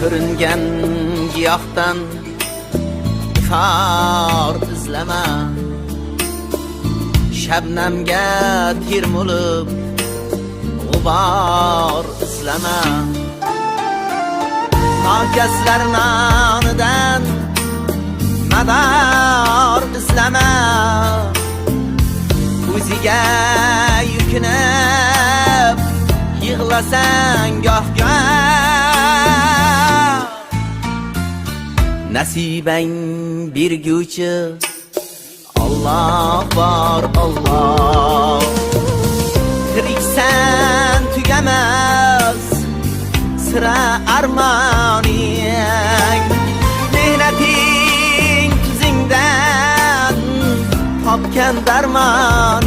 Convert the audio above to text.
ko'ringan giyohdan ifor izlama, shabnamga termulib g'ubor izlama. Nokaslar nonidan mador izlama, o'ziga yukinib yig'lasang goh-goh. Nasibang berguvchi Alloh bor, Alloh. Tiriksan tugamas sira armoning, mehnating tuzingdan topgan darmon.